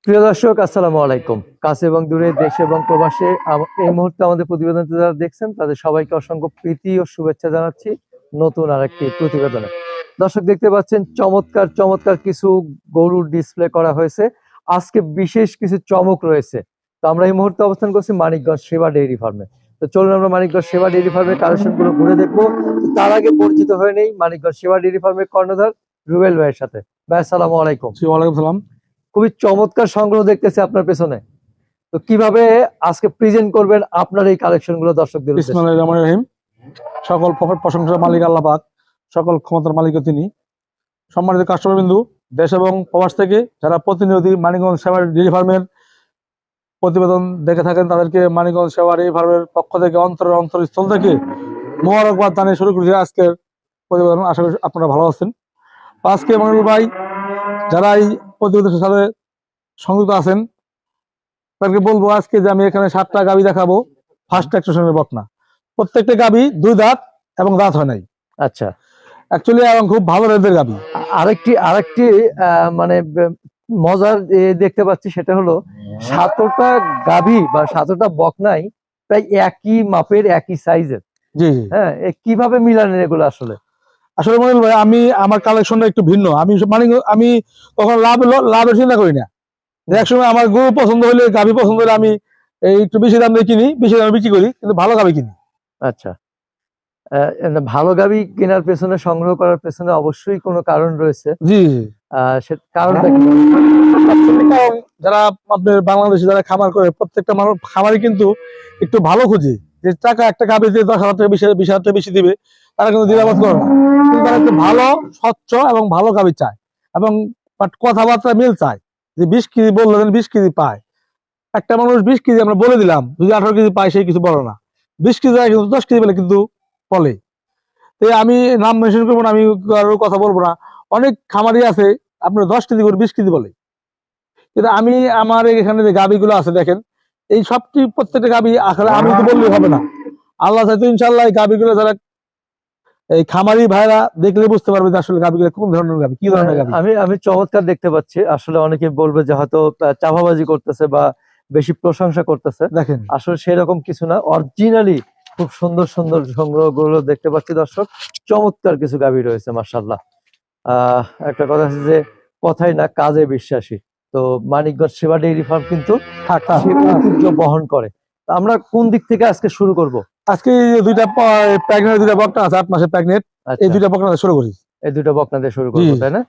প্রিয় দর্শক, আসসালামু আলাইকুম। কাছে এবং দূরে, দেশে এবং প্রবাসে এই মুহূর্তে আমাদের প্রতিবেদনটি যারা দেখছেন তাদের সবাইকে অসংখ্য প্রীতি ও শুভেচ্ছা জানাচ্ছি নতুন আরেকটি প্রতিবেদনে। দর্শক, দেখতে পাচ্ছেন চমৎকার চমৎকার কিছু গরুর ডিসপ্লে করা হয়েছে। আজকে বিশেষ কিছু চমক রয়েছে। তো আমরা এই মুহূর্তে অবস্থান করছি মানিকগঞ্জ সেবা ডেইরি ফার্মে। তো চলুন আমরা মানিকগঞ্জ সেবা ডেইরি ফার্মের কালেকশন গুলো ঘুরে দেখবো। তার আগে পরিচিত হয়ে নেই মানিকগঞ্জ সেবা ডেইরি ফার্মের কর্ণধার রুবেল ভাইয়ের সাথে। ভাই, আসসালামু আলাইকুম। জি, ওয়ালাইকুম সালাম। খুবই চমৎকার সংগ্রহ দেখতেছি আপনার পেছনে। তো কিভাবে আজকে প্রেজেন্ট করবেন আপনার এই কালেকশন গুলো দর্শকদের উদ্দেশ্যে? বিসমিল্লাহির রহমানির রহিম। সকল প্রশংসার মালিক আল্লাহ পাক, সকল ক্ষমতার মালিক তিনি। সম্মানিত কাস্টমার বিন্দু, দেশ এবং প্রবাস থেকে যারা প্রতিনিয়ত মানিকগঞ্জ সেবা ডেইরি ফার্মের প্রতিবেদন দেখে থাকেন তাদেরকে মানিকগঞ্জ সেবা ডেইরি ফার্মের পক্ষ থেকে অন্তরস্থল থেকে মোবারকবাদ জানিয়ে শুরু করেছি আজকের প্রতিবেদন। আশা করি আপনারা ভালো আছেন। আজকে মনিরুল ভাই যারা এই প্রতিবেদনের সাথে সংযুক্ত আছেন তাদেরকে বলবো আজকে যে আমি এখানে 7টা গাভী দেখাবো। ফার্স্ট এক্সটেনশনের বকনা, প্রত্যেকটা গাভী 2 দাঁত এবং দাঁত হয় নাই। আচ্ছা, অ্যাকচুয়ালি এবং খুব ভালো রেঞ্জের গাভী। আরেকটি মানে মজার দেখতে পাচ্ছি, সেটা হলো 7টা গাভী বা 7টা বকনাই প্রায় একই মাপের, একই সাইজের। জি জি। হ্যাঁ, কিভাবে মিলানেন এগুলো? আসলে আসলে মনিরুল ভাই, আমার কালেকশনটা একটু ভিন্ন। আমি কখন লাভের চিন্তা করি না। একসময় আমার গরু পছন্দ হলে, গাভী পছন্দ হলে আমি একটু বেশি দাম দিয়ে কিনি, বেশি দামে বিক্রি করি, কিন্তু ভালো গাভী কিনি। আচ্ছা, ভালো গাভী কেনার পেছনে, সংগ্রহ করার পেছনে অবশ্যই কোনো কারণ রয়েছে। জি জি। সে কারণটা কি? কারণ যারা আপনার বাংলাদেশে যারা খামার করে, প্রত্যেকটা মানুষ খামারি কিন্তু একটু ভালো খুঁজে, যে টাকা একটা গাভীতে 10,000 টাকা 20,000 টাকা বেশি দিবে, তারা কিন্তু দ্বিধাবোধ করে না। কিন্তু তারা একটু ভালো, স্বচ্ছ এবং ভালো গাভী চায়, এবং কথাবার্তা মিল চায়। যে 20 কেজি বললে 20 কেজি পায়। একটা মানুষ 20 কেজি আমরা বলে দিলাম, যদি 18 কেজি পায় সেই কিছু বলো না। 20 কেজি কিন্তু 10 কেজি বলে কিন্তু বলে। আমি নাম মেনশন করবো না, আমি কারোর কথা বলবো না। অনেক খামারি আছে আপনার 10 কেজি করে 20 কেজি বলে। কিন্তু আমি আমার এখানে যে গাভীগুলো আছে দেখেন, এই সবটি প্রত্যেকটা গাভী আসলে আমি তো বললেই হবে না। আল্লাহ চাইতো ইনশাল্লাহ এই গাভীগুলো যারা এই খামারি ভাইরা দেখলে বুঝতে পারবে যে আসলে গাভীগুলো কোন ধরনের গাভী, কি ধরনের গাভী। আমি চমৎকার দেখতে পাচ্ছি। আসলে অনেকে বলবে যে হয়তো চাপাবাজি করতেছে বা বেশি প্রশংসা করতেছে। দেখেন, আসলে সেরকম কিছু না, অরিজিনালি খুব সুন্দর সুন্দর সংগ্রহগুলো দেখতে পাচ্ছি দর্শক। চমৎকার কিছু গাভী রয়েছে, মাশাআল্লাহ। একটা কথা আছে যে কথাই না, কাজে বিশ্বাসী। তো মানিকগঞ্জ সেবা ডেইরি ফার্ম কিন্তু সে ঐতিহ্য বহন করে। তো আমরা কোন দিক থেকে আজকে শুরু করব? আজকে দুইটা প্রেগনেন্ট, দুইটা বকনা আছে 8 মাসের প্রেগনেন্ট। এই দুইটা বকনা শুরু করি। এই দুটো বকনা দিয়ে শুরু করবো, তাই না?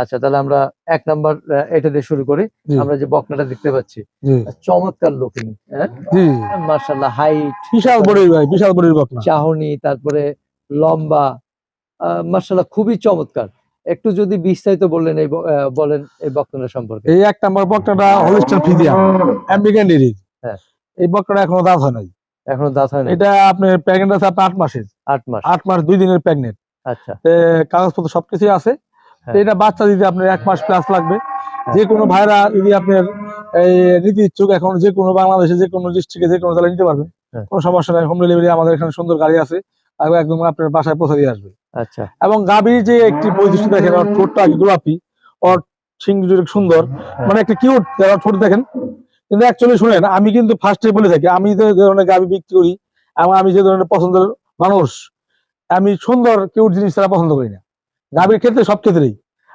আচ্ছা, তাহলে আমরা 1 নাম্বার এটা দিয়ে শুরু করি। আমরা যে বকনাটা দেখতে পাচ্ছি, চমৎকার লুকিং, মাশাআল্লাহ, হাইট, বিশাল বডির ভাই, বিশাল বডির বকনা। চাহনি, তারপরে লম্বা, মাশাআল্লাহ খুবই চমৎকার। একটু যদি বিস্তারিত বললেন বলেন এই বকনাটা সম্পর্কে। এই 1 নাম্বার বকনাটা হলিস্টাইন ফ্রিজিয়ান আমেরিকান ডেইরি। হ্যাঁ, এই বকনাটা এখনো দাঁত হয় নাই। এখনো দাঁত হয় নাই। এটা আপনার প্রেগনেন্ট আছে আপনার 8 মাসের। 8 মাস 2 দিনের প্রেগনেন্ট। আচ্ছা, কাগজপত্র সবকিছুই আছে। এটা বাচ্চা দিতে আপনার 1 মাস প্লাস লাগবে। যে কোনো ভাইরা যদি আপনার এই নিতে ইচ্ছুক, এখন যে কোনো বাংলাদেশে যে কোনো ডিস্ট্রিক্টে যে কোনো জেলায় নিতে পারবেন, কোনো সমস্যা নাই। হোম ডেলিভারি আমাদের এখানে সুন্দর গাড়ি আছে, একদম আপনার বাসায় পৌঁছে দিয়ে আসবে। আচ্ছা। এবং গাভীর যে একটি বৈশিষ্ট্য দেখেন, ওর ঠোঁটটা গোলাপি, ওর সিং সুন্দর, মানে একটা কিউট ঠোঁট দেখেন। কিন্তু অ্যাকচুয়ালি শুনেন, আমি কিন্তু ফার্স্টে বলে থাকি, আমি যে ধরনের গাভী বিক্রি করি এবং আমি যে ধরনের পছন্দের মানুষ, আমি সুন্দর কিউট জিনিস ছাড়া পছন্দ করি না। গাভীর ক্ষেত্রে সব ক্ষেত্রেই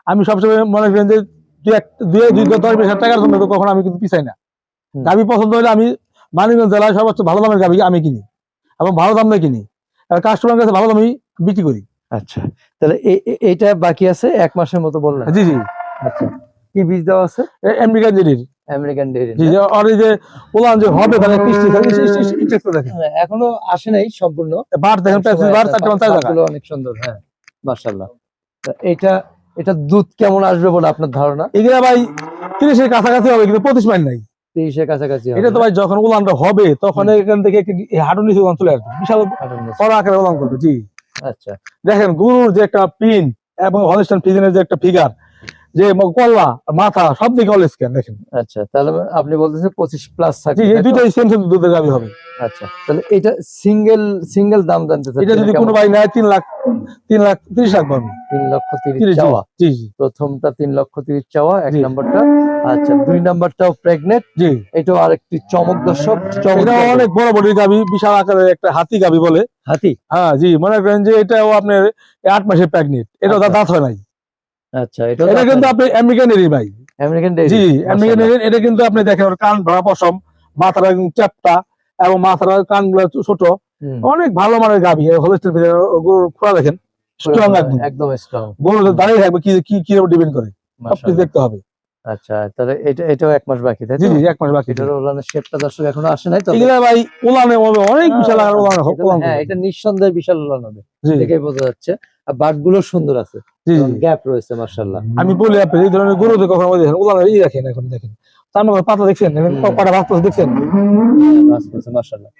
আমি সবসময় মনে করেন যে 10-20 টাকার জন্য তো কখনো আমি কিন্তু পিছাই না। গাভী পছন্দ হলে আমি মানিকগঞ্জ জেলায় সর্বোচ্চ ভালো দামের গাভী আমি কিনি এবং ভালো দামে কিনি, আর কাস্টমারের কাছে ভালো দামেই বিক্রি করি। আচ্ছা, তাহলে এইটা বাকি আছে 1 মাসের মতো বললেন? জি জি। আচ্ছা, কি বীজ দেওয়া আছে? American dairy. American dairy. জি, আর এই যে ওলান যে হবে তাহলে দেখেন এখনো আসে নাই সম্পূর্ণ। বার দেখেন, বার 4 জায়গা অনেক সুন্দর। হ্যাঁ, মাশাআল্লাহ। এটা দুধ কেমন আসবে বলে আপনার ধারণা? এগুলা ভাই 30-এর কাছাকাছি হবে, কিন্তু 25 মাইল নাই। 30-এর কাছাকাছি হবে। এটা তো ভাই যখন উলানটা হবে তখন এখান থেকে হাঁটুর নিচে উলান চলে আসবে, বিশাল বড় আকারে উলান করবে। জি। আচ্ছা, দেখেন গরুর যে একটা পিন এবং হলিস্টাইন ফ্রিজিয়ানের যে একটা ফিগার, যে কল্লা মাথা সব দিকে অল স্ক্যান দেখেন। আচ্ছা, তাহলে আপনি বলতেছেন 25 প্লাস থাকবে। জি, এই দুটোই সেম সেম দুধের গাভী হবে। আচ্ছা, তাহলে এটা সিঙ্গেল দাম জানতে চাই। এটা যদি কোনো ভাই নেয় 3,30,000 পাবে। 3,30,000 চাওয়া। জি জি। প্রথমটা 3,30,000 চাওয়া, 1 নাম্বারটা আচ্ছা 2 নাম্বারটাও প্রেগনেন্ট, জি এটাও আরেকটি চমক দর্শক, এটা অনেক বড় বড় গাবি, বিশাল আকারের একটা হাতি গাবি বলে। হাতি, হ্যাঁ জি, মনে করেন যে এটাও আপনার 8 মাসের প্রেগনেন্ট, এটা আচ্ছা। দাঁত হয় নাই। আচ্ছা এটাও এটা কিন্তু আপনি আমেরিকানেরই ভাই, আমেরিকান জি ডেইরি, আমেরিকানের। এটা কিন্তু আপনি দেখেন ওর কান ভরা পশম, মাথাটা একদম চ্যাপ্টা এবং মাথার কান গুলা ছোট, অনেক ভালো মানের গাবি। হলিস্টার গরুর খোলা দেখেন, স্ট্রং একদম, একদম স্ট্রং, গরু দাঁড়িয়ে থাকবে কি কি কি ডিপেন্ড করে, সবকিছু দেখতে হবে। আচ্ছা তাহলে এটাও 1 মাস বাকি, তাই জি তো? জি 1 মাস বাকি। এটার ওলানের শেপটা দর্শক এখনো আসে নাই, তবে এগুলা ভাই উলানের মধ্যে অনেক বিশাল আকার উলান হ্যাঁ এটা নিঃসন্দেহে বিশাল ওলান হবে, জি দেখেই বোঝা যাচ্ছে। আর বাটগুলো সুন্দর আছে, জি গ্যাপ রয়েছে মাশাআল্লাহ। আমি বলি আপনি এই ধরনের গরুতে কখনো দেখেন উলানের রাখেন, এখন দেখেন তার মধ্যে পাতা দেখছেন, কটা ভাগ দেখছেন, মাশাআল্লাহ।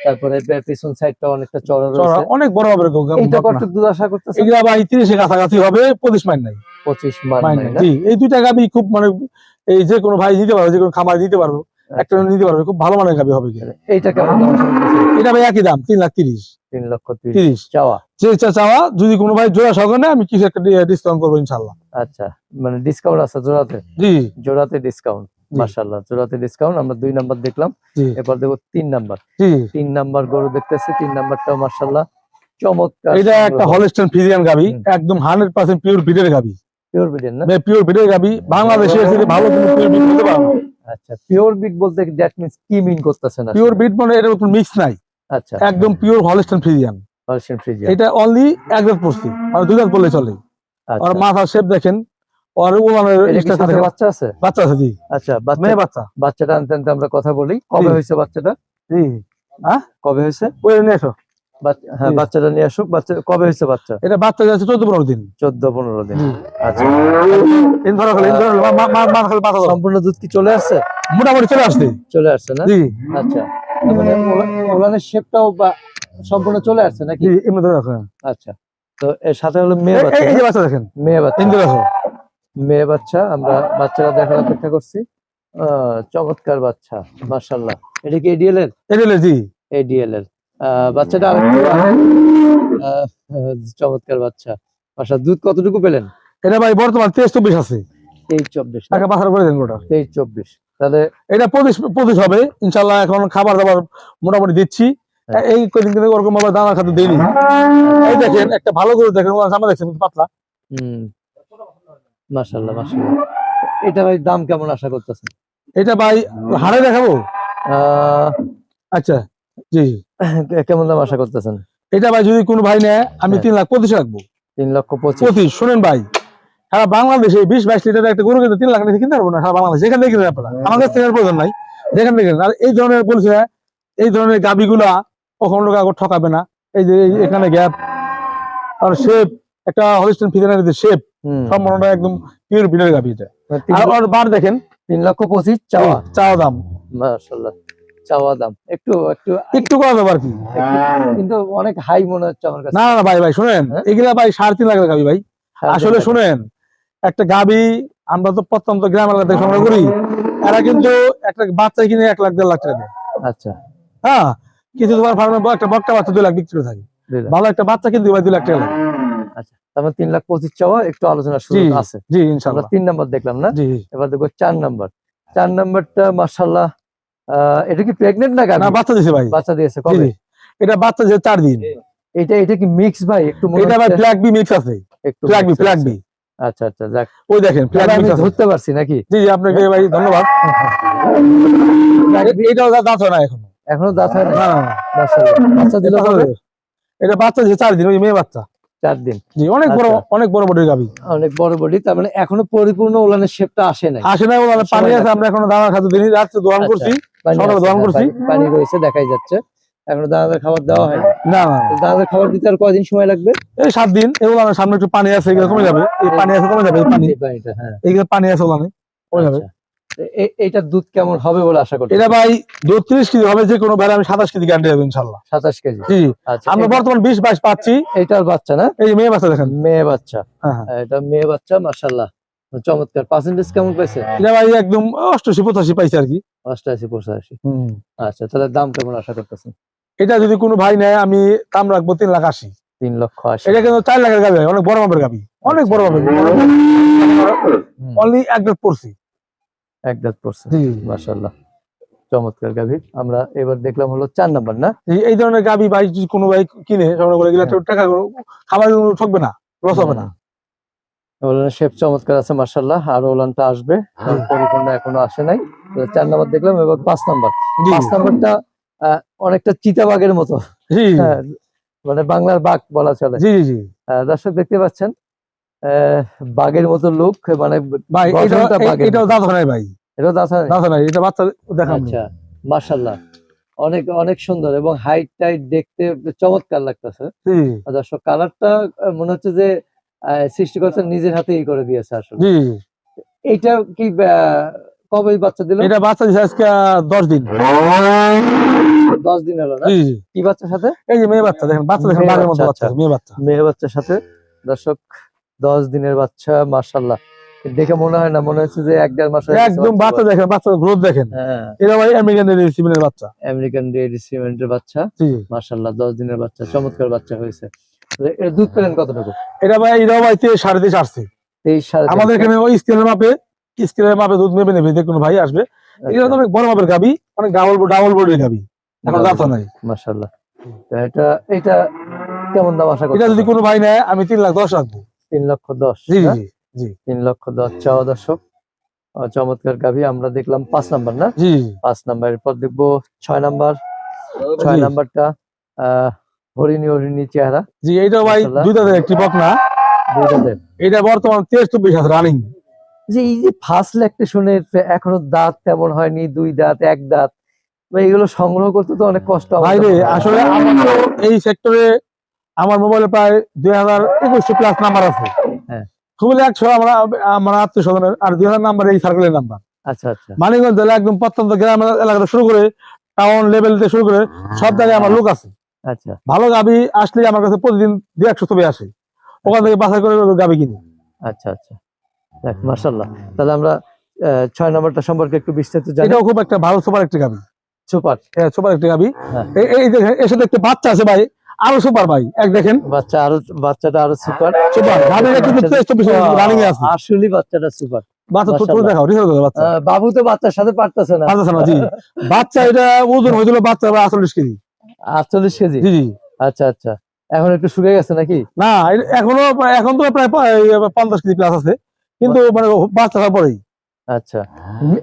তারপরে পিছন সাইডটা অনেকটা চড়া চড়া, রয়েছে, অনেক বড় হবে। এটা কতটুকু দুধ আশা করতেছেন? এগুলা ভাই 30 এর কাছাকাছি হবে, 25 মাইল নাই, 25 মান নাই না? জি এই দুইটা গাবি খুব মানে এই যে কোনো ভাই নিতে পারবে, যে কোনো খামার নিতে পারবে, একটা নিতে পারবে, খুব ভালো মানের গাবি হবে। এইটা কেমন দাম আশা করতেছেন? এটা ভাই একই দাম 3,30,000, 3,30,000 চাওয়া। যে চাওয়া। যদি কোনো ভাই জোড়া সহকারে নেয়, আমি কিছু একটা ডিসকাউন্ট করবো ইনশাল্লাহ। আচ্ছা মানে ডিসকাউন্ট আছে জোড়াতে? জি জোড়াতে ডিসকাউন্ট, জি। মাশাআল্লাহ জোড়াতে ডিসকাউন্ট। আমরা 2 নাম্বার দেখলাম, জি এরপর দেখব 3 নাম্বার। জি 3 নাম্বার গরু দেখতেছি, 3 নাম্বারটাও মাশাআল্লাহ চমৎকার। এটা একটা হলস্টাইন ফ্রিজিয়ান গাবি, একদম 100% পিওর ব্রিডের গাবি, পিওর বিট না? পিওর ব্রিডের গাবি। বাংলাদেশে এসে ভালো কোনো পিওর ব্রিড হতে পারে না। আচ্ছা পিওর বিট বলতে দ্যাট মিন্স কি মিন করতেছেন? পিওর ব্রিড মানে এর কোনো মিক্স নাই, আচ্ছা একদম pure Holstein Friesian. Persian Friesian, এটা অনলি 1 দাঁত পড়ছে, মানে 2 দাঁত বললে চলে। আর আচ্ছা মাথার শেপ দেখেন, আর ওলানের এটা কি স্ট্রাকচার সাথে দেখেন। বাচ্চা আছে? বাচ্চা আছে জি, আচ্ছা মেয়ে বাচ্চা। বাচ্চাটা আনতে আনতে আমরা কথা বলি, কবে জি। হয়েছে বাচ্চাটা? জি হ্যাঁ কবে হয়েছে? ওই নিয়ে এসো। হ্যাঁ জি। বাচ্চাটা নিয়ে আসুক। বাচ্চা কবে হয়েছে বাচ্চা? এটা বাচ্চা যাচ্ছে 14-15 দিন। 14-15 দিন। জি। আচ্ছা ইন ধরো খালি, ইন ধরো খালি পাতা দাও। সম্পূর্ণ দুধ কি চলে আসছে? মোটামুটি চলে আসছে। চলে আসছে না? জি আচ্ছা তার মানে ওলানের শেপটাও সম্পূর্ণ চলে আসছে নাকি? জি এমনি ধরে রাখো। আচ্ছা তো এর সাথে হলো মেয়ে বাচ্চা এই না? যে বাচ্চা দেখেন, মেয়ে বাচ্চা, ইন ধরে রাখো। মেয়ে বাচ্চা। আমরা বাচ্চারা দেখার অপেক্ষা করছি। চমৎকার বাচ্চা মাশাআল্লাহ। এটা কি এডিএল এর? এডিএল জি এডিএল এর বাচ্চাটা আরেকটু আহ, চমৎকার বাচ্চা মাশাআল্লাহ। দুধ কতটুকু পেলেন? এটা ভাই বর্তমান 23-24 আছে। 23-24 না? টাকা বাছার করে দেন গোটা। 23-24 তাহলে এটা 25 হবে ইনশাআল্লাহ। এখন খাবার দাবার মোটামুটি দিচ্ছি, এই কদিন কিন্তু ওরকম ভাবে দানা খাতে দেইনি। এই দেখেন একটা ভালো করে দেখেন, ওর সামনে দেখছেন কিন্তু পাতলা। মাশাআল্লাহ মাশাআল্লাহ। এটা ভাই দাম কেমন আশা করতেছেন? এটা ভাই হাড়ে দেখাবো। আহ, আচ্ছা জি, কেমন দাম আশা করতেছেন? এটা ভাই যদি কোনো ভাই নেয়, আমি 3,25,000 রাখবো। 3,25,000 শুনেন ভাই, সারা বাংলাদেশে 20-22 লিটার একটা গরু কিন্তু 3 লাখ নিচে কিনতে পারবো না। সারা বাংলাদেশ যেখান থেকে কিনেন আপনারা, আমার কাছে কেনার প্রয়োজন নাই, যেখান থেকে কিনেন। আর এই ধরনের বলছে, এই ধরনের গাবিগুলা কখনো কাউকে ঠকাবে না। এই যে এখানে গ্যাপ আর শেপ, একটা হলিস্টাইন ফ্রিজিয়ানের যে শেপ, সম্পূর্ণটা একদম পিওর ব্রিডের গাবি এটা। আর ওর বার দেখেন 3,25,000 চাওয়া, চাওয়া দাম। মাশাআল্লাহ চাওয়া দাম একটু একটু একটু করা যাবে আর কি, কিন্তু অনেক হাই মনে হচ্ছে আমার কাছে। না না ভাই শুনেন, এগুলা ভাই 3.5 লাখ গাবি ভাই। আসলে শুনেন, একটা গাবি আমরা তো প্রত্যন্ত গ্রাম এলাকা থেকে সংগ্রহ করি, এরা কিন্তু একটা বাচ্চা কিনে 1 লাখ 1.5 লাখ টাকা দেয়। আচ্ছা হ্যাঁ, কিছু তোমার ফার্মে একটা বক্কা বাচ্চা 2 লাখ বিক্রি থাকে, ভালো একটা বাচ্চা কিন্তু ভাই 2 লাখ টাকা লাগে। আচ্ছা তারপর 3,25,000 চাওয়া, একটু আলোচনা সুযোগ আছে। জি আমরা ইনশাআল্লাহ। 3 নাম্বার দেখলাম না? জি এবার দেখো 4 নাম্বার। 4 নাম্বারটা মাশাআল্লাহ এটা কি প্রেগন্যান্ট না গাবি? না বাচ্চা দিছে ভাই, বাচ্চা দিয়েছে জি কবে? এটা বাচ্চা যে 4 দিন। এটা কি মিক্স ভাই? একটু মনে এটা ভাই হচ্ছে ফ্ল্যাগ বি মিক্স আছে, একটু ফ্ল্যাগ বি mix ফ্ল্যাগ আছে। বি। আচ্ছা আচ্ছা যাক, ওই দেখেন ফ্ল্যাগ আমি মিক্স আছে। ধরতে পারছি নাকি? জি জি আপনাকে ভাই ধন্যবাদ। এটাও দাঁত হয় না এখনো, এখনো দাঁত হয় না? না না না। মাশাআল্লাহ বাচ্চা দিল কবে? এটা বাচ্চা যে 4 দিন, ওই মেয়ে বাচ্চা 4 দিন। জি, অনেক বড়, আচ্ছা। অনেক বড় বড় গাবি। অনেক বড় বডি, তার মানে এখনো পরিপূর্ণ ওলানের শেপটা আসে নাই। আসে না, ওখানে পানি আছে, আমরা এখনো দানা খাতে দিই, রাত্রে দোয়ান আচ্ছা, করছি, পানি সকালে আছে, দোয়ান হ্যাঁ, করছি। পানি রয়েছে দেখাই যাচ্ছে। এখনো দানাদার খাবার দেওয়া হয়নি। না না তো দানাদার খাবার দিতে আর কয়দিন সময় লাগবে? এই 7 দিন। এগুলো আমার সামনে একটু পানি আছে, এগুলো কমে যাবে, এই পানি আছে কমে যাবে, এই পানি, এই পানিটা, হ্যাঁ এইগুলো পানি আছে ওখানে কমে যাবে। আচ্ছা। এইটার দুধ কেমন হবে বলে আশা করছি? এটা ভাই 32 কেজি হবে, যে কোনো বেলা আমি 27 কেজি গ্যারান্টি দেবো ইনশাআল্লাহ। 27 কেজি। জি আচ্ছা আমরা বর্তমান 20-22 পাচ্ছি। এইটার বাচ্চা না? এই মেয়ে বাচ্চা দেখেন, মেয়ে বাচ্চা, হ্যাঁ হ্যাঁ। এটা মেয়ে বাচ্চা মাশাআল্লাহ চমৎকার। পার্সেন্টেজ কেমন পাইছে? এটা ভাই একদম 88-85 পাইছে আর কি। 88-85। আচ্ছা তাহলে দাম কেমন আশা করতেছেন? এটা যদি কোনো ভাই নেয়, আমি দাম রাখবো 3,80,000। 3,80,000। এটা কিন্তু 4 লাখের গাবি, অনেক বড় মাপের গাবি, অনেক বড় মাপের। অনলি 1 দাঁত পড়ছি, এক দাঁত পড়ছে, জি মাশাআল্লাহ চমৎকার গাভী। আমরা এবার দেখলাম হলো 4 নাম্বার না? এই ধরনের গাবি ভাই যদি কোনো ভাই কিনে সংগ্রহ করে এগুলা তো টাকা খাবার ঠকবে না, লস হবে না। ওলানের শেপ চমৎকার আছে মাশাআল্লাহ, আর ওলানটা আসবে, পরিপূর্ণ এখনো আসে নাই। 4 নাম্বার দেখলাম, এবার 5 নাম্বার। জি 5 নাম্বারটা অনেকটা চিতাবাঘের মতো, জি হ্যাঁ, মানে বাংলার বাঘ বলা চলে। জি জি দর্শক দেখতে পাচ্ছেন বাঘের মতো লুক, মানে ভাই গঠনটা বাঘের এটাও মতো। দাঁত নাই ভাই, এটাও দাঁত হয়? দাঁত নাই, এটা বাচ্চা দেখাম। আচ্ছা, মাশাআল্লাহ অনেক অনেক সুন্দর, এবং হাইট টাইট দেখতে চমৎকার লাগতেছে। জি দর্শক কালারটা মনে হচ্ছে যে সৃষ্টিকর্তা নিজের হাতেই করে দিয়েছে আসলে। জি এইটা কি কবে বাচ্চা দিল? এটা বাচ্চা দিছে আজকে 10 দিন। 10 দিন হলো না? জি জি কি বাচ্চার সাথে? এই যে মেয়ে বাচ্চা, দেখেন বাচ্চা দেখেন, মেয়ে বাঘের মতো বাচ্চা, বাচ্চা, আচ্ছা। মেয়ে বাচ্চা। মেয়ে বাচ্চার সাথে দর্শক 10 দিনের বাচ্চা, মাশাআল্লাহ দেখে মনে হয় না, মনে হচ্ছে যে 1-1.5 মাস হয়ে গেছে একদম বাচ্চা দেখেন, বাচ্চার গ্রোথ দেখেন। হ্যাঁ, এটা ভাই আমেরিকান সিমেন্টের বাচ্চা। আমেরিকান ডেইরি সিমেন্টের বাচ্চা, জি মাশাআল্লাহ 10 দিনের বাচ্চা, চমৎকার বাচ্চা হয়েছে। এর দুধ পেলেন কতটুকু? এটা ভাই এটাও ভাই 23.5 আসছে 23 সাড়ে আমাদের 23। এখানে। ওই স্কেলের মাপে দুধ নেবে যে কোনো ভাই আসবে। এটা তো আচ্ছা, অনেক বড় মাপের গাবি, অনেক ডাবল বডির গাবি, এখন দাঁত নাই। মাশাআল্লাহ। তো এটা কেমন দাম আশা এটা যদি করছেন? কোনো ভাই নেয় আমি 3,10,000 রাখবো। 3,10,000 জি না? জি জি 3,10,000 চাওয়া দর্শক। চমৎকার গাভী। আমরা দেখলাম 5 নাম্বার না? জি 5 নাম্বারের পর দেখবো 6 নাম্বার। 6 জি নাম্বারটা হরিণী চেহারা, জি এইটা ভাই মাশাআল্লাহ। দুই দাঁতের একটি বকনা। দুই দাঁতের। এটা বর্তমান 23-24 আছে রানিং। যে এই যে ফার্স্ট ল্যাকটেশনের এখনো দাঁত তেমন হয়নি, 2 দাঁত 1 দাঁত, এগুলো সংগ্রহ করতে তো অনেক কষ্ট ভাই রে, আমাদের হয়। আসলে আমার তো এই সেক্টরে আমার মোবাইলে প্রায় 2021 প্লাস নাম্বার আছে। হ্যাঁ। খুবই 100 আমার আত্মীয় স্বজনের, আর 2000 নাম্বার এই সার্কেলের নাম্বার। আচ্ছা আচ্ছা মানিকগঞ্জ জেলা একদম প্রত্যন্ত গ্রাম এলাকাটা শুরু করে টাউন লেভেল থেকে শুরু করে সব জায়গায় আমার লোক আছে। আচ্ছা ভালো গাবি আসলে আমার কাছে প্রতিদিন 200 ছবি আসে, ওখান থেকে বাছাই করে গাবি কিনি। আচ্ছা আচ্ছা, দেখ মাশাআল্লাহ। তাহলে আমরা 6 নাম্বারটা সম্পর্কে একটু বিস্তারিত জানি। এটাও খুব একটা ভালো সুপার একটা গাবি, সুপার। সুপার একটা গাবি। হ্যাঁ। এই দেখেন এর সাথে একটা বাচ্চা আছে ভাই, আরো সুপার ভাই, এক দেখেন বাচ্চাটা আরো সুপার। সুপার গাবিটা কিন্তু 23-24 রানিং এ আছে। আসলে বাচ্চাটা সুপার। বাচ্চা ছোট মাশাআল্লাহ। দেখাও, রিসার্চ বাচ্চা বাবু তো বাচ্চার সাথে পারতেছে না। পারতেছে না। জি বাচ্চা এটা ওজন হয়েছিল বাচ্চা 48 কেজি। 48 কেজি? জি জি আচ্ছা আচ্ছা, এখন একটু শুকিয়ে গেছে নাকি? না এখন তো প্রায় 50 কেজি প্লাস আছে, কিন্তু মানে বাচ্চা হওয়ার পরেই। আচ্ছা,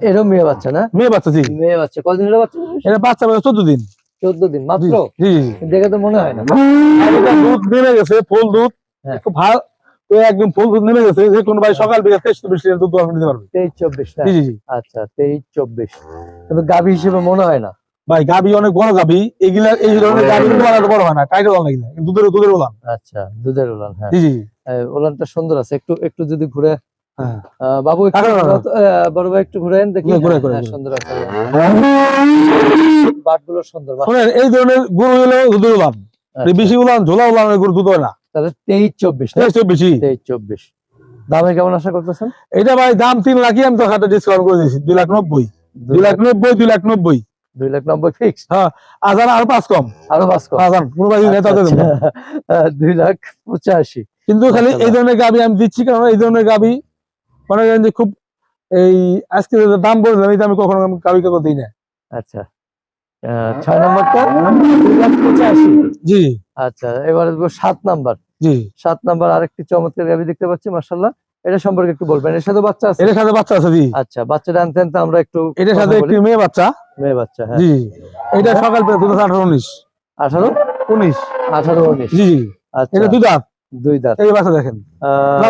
এরও মেয়ে বাচ্চা না? মেয়ে বাচ্চা। জি মেয়ে বাচ্চা কদিন হলো বাচ্চা? এটা বাচ্চা 14 দিন। 14 দিন জি মাত্র? জি দেখে তো মনে হয় না। আর এটা দুধ নেমে গেছে, ফুল দুধ। হ্যাঁ। খুব ভালো, তো একদম ফুল দুধ নেমে গেছে, যে কোনো ভাই সকাল বিকাল 23-24 লিটার দুধ দোয়ানো নিতে পারবে। 23-24 না? জি জি জি আচ্ছা 23-24, কিন্তু গাভী হিসেবে মনে হয় না। ভাই গাবি অনেক বড় গাবি, এই ধরনের গাবি বড় হয় না, টাইট ওলান লাগিনা, দুধের ওলান। আচ্ছা, দুধের উলান, হ্যাঁ। জি জি উলানটা সুন্দর আছে, একটু একটু যদি ঘুরে হ্যাঁ বাবু একটু না, না, না। বড় ভাই একটু ঘুরেন দেখি। ঘুরে, ঘুরে, হ্যাঁ, ঘুরে। সুন্দর আছে, বাটগুলো সুন্দর। শোনেন, এই ধরনের গরু হলো দুধের উলান, আচ্ছা, বেশি উলান ঝোলা উলান গরু দুধ হয় না। তাহলে 23-24 না? 23-24। 23-24 দামে কেমন আশা করতেছেন? এটা ভাই দাম 3 লাখই, আমি তো হাতে ডিসকাউন্ট করে দিয়েছি 2,90,000। 2,90,000 2,90,000 ফিক্স? হ্যাঁ, আজান আর 5 কম। আরো 5 কম? আজান কোনো ভাই নেতা দেব না। 2,85,000। কিন্তু খালি এই মাশাআল্লাহ। ধরনের গাবি আমি দিচ্ছি, কারণ এই ধরনের গাবি মনে করেন যে খুব এই আজকে যে দাম বললাম, এই আমি কখনো গাবি কাকো দিই না। আচ্ছা, 6 নম্বরটা 2,85,000। জি আচ্ছা, এবারে দেখবো 7 নাম্বার। জি 7 নাম্বার আরেকটি চমৎকার গাভী দেখতে পাচ্ছি, মাশাআল্লাহ। এটা সম্পর্কে একটু বলবেন, এর সাথে বাচ্চা আছে? এটার সাথে বাচ্চা আছে। জি আচ্ছা, বাচ্চাটা আনতে আনতে আমরা একটু এটার সাথে কথা একটি বলি। মেয়ে বাচ্চা। মেয়ে বাচ্চা, হ্যাঁ। জি এটা সকাল পেয়ে 18-19 18 19। 18 19। জি জি আচ্ছা, এটা 2 দাঁত। 2 দাঁত। এই বাচ্চা দেখেন, আহ,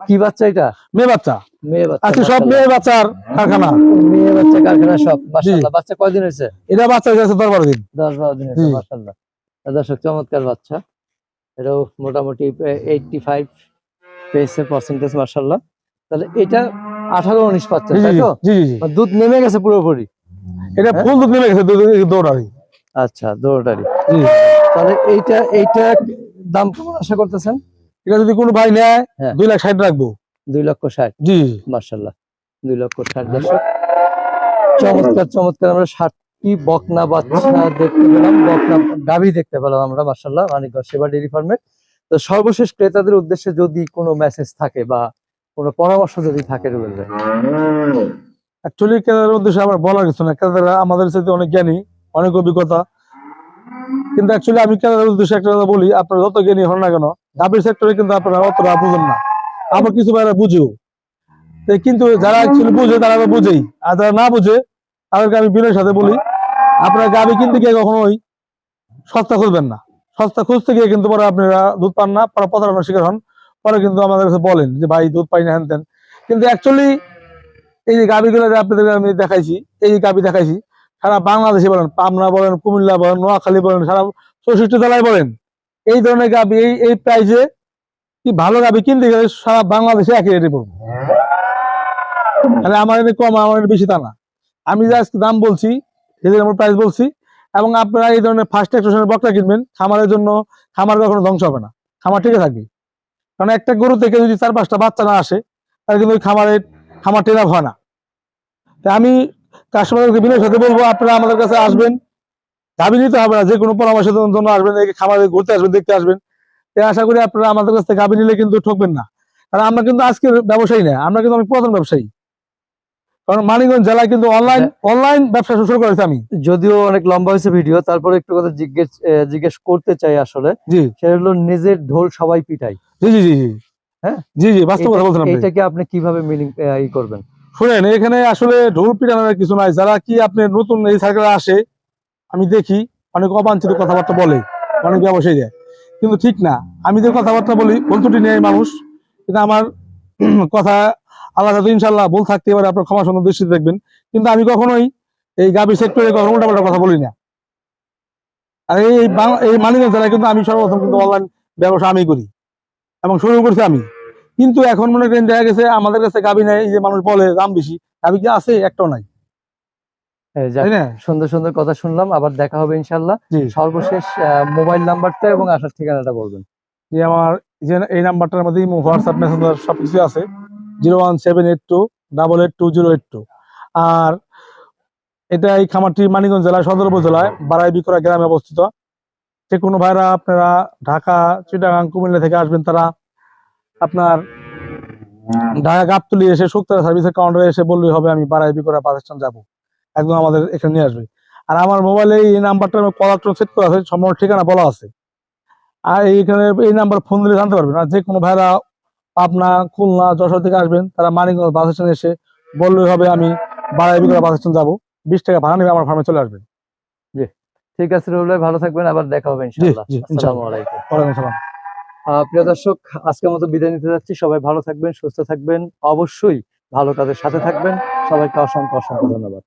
কি বাচ্চা এটা? মেয়ে বাচ্চা। মেয়ে বাচ্চা, আজকে সব মাশাআল্লাহ। মেয়ে বাচ্চার কারখানা। মেয়ে বাচ্চা কারখানা সব, মাশাআল্লাহ। বাচ্চা কয়দিন হয়েছে? এটা বাচ্চা হয়ে গেছে 10-12 দিন। 10-12 দিন হয়েছে, জি। মাশাআল্লাহ। দর্শক চমৎকার বাচ্চা, এটাও মোটামুটি 85 পেয়েছে পার্সেন্টেজ, মাশাআল্লাহ। তাহলে এটা 18-19 পাচ্ছেন, জি তাই জি তো? জি জি মানে দুধ নেমে গেছে পুরোপুরি। এটা হ্যাঁ? ফুল দুধ নেমে গেছে, দৌড়ারি। আচ্ছা, দৌড়ারি। জি তাহলে এইটা দাম কেমন আশা করতেছেন? এটা যদি কোনো ভাই নেয় হ্যাঁ। 2,60,000 রাখবো। 2,60,000। জি মাশাআল্লাহ, 2,60,000। দর্শক চমৎকার চমৎকার আমরা 7টি বকনা বাচ্চা দেখতে পেলাম, বকনা গাভী দেখতে পেলাম আমরা, মাশাআল্লাহ, মানিকগঞ্জ সেবা ডেইরি ফার্মে। তো সর্বশেষ ক্রেতাদের উদ্দেশ্যে যদি কোনো মেসেজ থাকে বা কোনো পরামর্শ যদি থাকে রুবেল ভাই। অ্যাকচুয়ালি ক্রেতাদের উদ্দেশ্যে আমার বলার কিছু না, ক্রেতারা আমাদের সাথে অনেক জ্ঞানী, অনেক অভিজ্ঞতা। কিন্তু অ্যাকচুয়ালি আমি ক্রেতাদের উদ্দেশ্যে একটা কথা বলি, আপনারা যত জ্ঞানী হন না কেন, গাভীর সেক্টরে কিন্তু আপনারা অতটা বুঝেন না। আবার কিছু ভাইরা বুঝেও, কিন্তু যারা অ্যাকচুয়ালি বুঝে তারা তো বুঝেই, আর যারা না বুঝে তাদেরকে আমি বিনয়ের সাথে বলি, আপনারা গাভী কিনতে গিয়ে কখনোই সস্তা খুঁজবেন না। সস্তা খুঁজতে গিয়ে কিন্তু পরে আপনারা দুধ পান না, পরে প্রতারণার শিকার হন। পরে কিন্তু আমাদের কাছে বলেন যে ভাই দুধ পাই না, হ্যান ত্যান। কিন্তু অ্যাকচুয়ালি এই যে গাভীগুলো যে আপনাদেরকে আমি দেখাইছি, এই যে গাভী দেখাইছি, সারা বাংলাদেশে বলেন, পাবনা বলেন, কুমিল্লা বলেন, নোয়াখালী বলেন, সারা 64 জেলায় বলেন, এই ধরনের গাভী এই প্রাইজে কি ভালো গাভী কিনতে গেলে সারা বাংলাদেশে একই রেটে পড়বে। মানে আমার এনে কম, আমার এনে বেশি তা না। আমি যে আজকে দাম বলছি, সেদিন আমার প্রাইস বলছি। এবং আপনারা এই ধরনের ফার্স্ট এক্সটেনশনের বকটা কিনবেন খামারের জন্য, খামার কখনো ধ্বংস হবে না, খামার টিকে থাকবে। কারণ একটা গরু থেকে যদি 4-5টা বাচ্চা না আসে, তাহলে কিন্তু ওই খামার টেরা হয় না। তাই আমি কাস্টমারকে বিনয়ের সাথে বলবো, আপনারা আমাদের কাছে আসবেন, গাভী নিতে হবে না, যে কোনো পরামর্শের জন্য আসবেন, খামারে ঘুরতে আসবেন, দেখতে আসবেন। তাই আশা করি আপনারা আমাদের কাছ থেকে গাভী নিলে কিন্তু ঠকবেন না। কারণ আমরা কিন্তু আজকের ব্যবসায়ী না, আমরা কিন্তু অনেক পুরাতন ব্যবসায়ী। কারণ মানিকগঞ্জ জেলায় কিন্তু অনলাইন ব্যবসা শুরু করেছি আমি। যদিও অনেক লম্বা হয়েছে ভিডিও, তারপরে একটু কথা জিজ্ঞেস করতে চাই আসলে। জি সেটা হলো নিজের ঢোল সবাই পিটায়। জি জি জি জি হ্যাঁ, জি জি বাস্তব কথা বলছেন আপনি। এইটাকে আপনি কিভাবে মিনিং ই করবেন? শুনেন, এখানে আসলে ঢোল পিটানোর কিছু নাই। যারা কি আপনি নতুন এই সার্কেলে আসে, আমি দেখি অনেক অবাঞ্ছিত কথাবার্তা বলে, অনেক ব্যবসায়ী দেয়, কিন্তু ঠিক না। আমি যে কথাবার্তা বলি, ভুল ত্রুটি নেই মানুষ, কিন্তু আমার কথা আল্লাহ তো ইনশাল্লাহ ভুল থাকতে পারে, আপনার ক্ষমা সুন্দর দৃষ্টিতে দেখবেন। কিন্তু আমি কখনোই এই গাভী সেক্টরে কখনো উল্টাপাল্টা কথা বলি না। আর এই মানিকগঞ্জ জেলায় কিন্তু আমি সর্বপ্রথম কিন্তু অনলাইন ব্যবসা আমি করি এবং শুরু করছি আমি। কিন্তু এখন মনে করেন দেখা গেছে আমাদের কাছে গাভী নেই, এই যে মানুষ বলে দাম বেশি, গাভী কি আছে? একটাও নাই, তাই না? সুন্দর সুন্দর কথা শুনলাম, আবার দেখা হবে ইনশাল্লাহ। জি, সর্বশেষ মোবাইল নাম্বারটা এবং আসার ঠিকানাটা বলবেন। যে আমার যে এই নাম্বারটার মধ্যে হোয়াটসঅ্যাপ মেসেঞ্জার সবকিছু আছে, 01782882082। আর এটা এই খামারটি মানিকগঞ্জ জেলার সদর উপজেলায় বারাই বিকরা গ্রামে অবস্থিত। যে কোনো ভাইরা আপনারা ঢাকা, চিটাগাং, কুমিল্লা থেকে আসবেন, তারা আপনার ঢাকা গাবতলী এসে শুক্তারা সার্ভিসের কাউন্টারে এসে বললেই হবে আমি বারাই বিকরা বাস স্ট্যান্ড যাবো, একদম আমাদের এখানে নিয়ে আসবে। আর আমার মোবাইলে এই নাম্বারটা কলার টোন সেট করা আছে, সম্পূর্ণ ঠিকানা বলা আছে। আর এইখানে এই নাম্বার ফোন দিলে জানতে পারবেন। আর যে কোনো ভাইরা পাবনা, খুলনা, যশোর থেকে আসবেন, তারা মানিকগঞ্জ বাস স্ট্যান্ড এসে বললেই হবে আমি বারাই বিকরা বাস স্ট্যান্ড যাবো, 20 টাকা ভাড়া নেবে, আমার ফার্মে চলে আসবেন। জি, ঠিক আছে রুবেল ভাই, ভালো থাকবেন, আবার দেখা হবে জি ইনশাল্লাহ। জি আসসালামু ইনশাআল্লাহ, আলাইকুম। ওয়ালাইকুম আসসালাম। প্রিয় দর্শক, আজকের মতো বিদায় নিতে যাচ্ছি। সবাই ভালো থাকবেন, সুস্থ থাকবেন, অবশ্যই ভালো কাজের সাথে থাকবেন। সবাইকে অসংখ্য অসংখ্য ধন্যবাদ।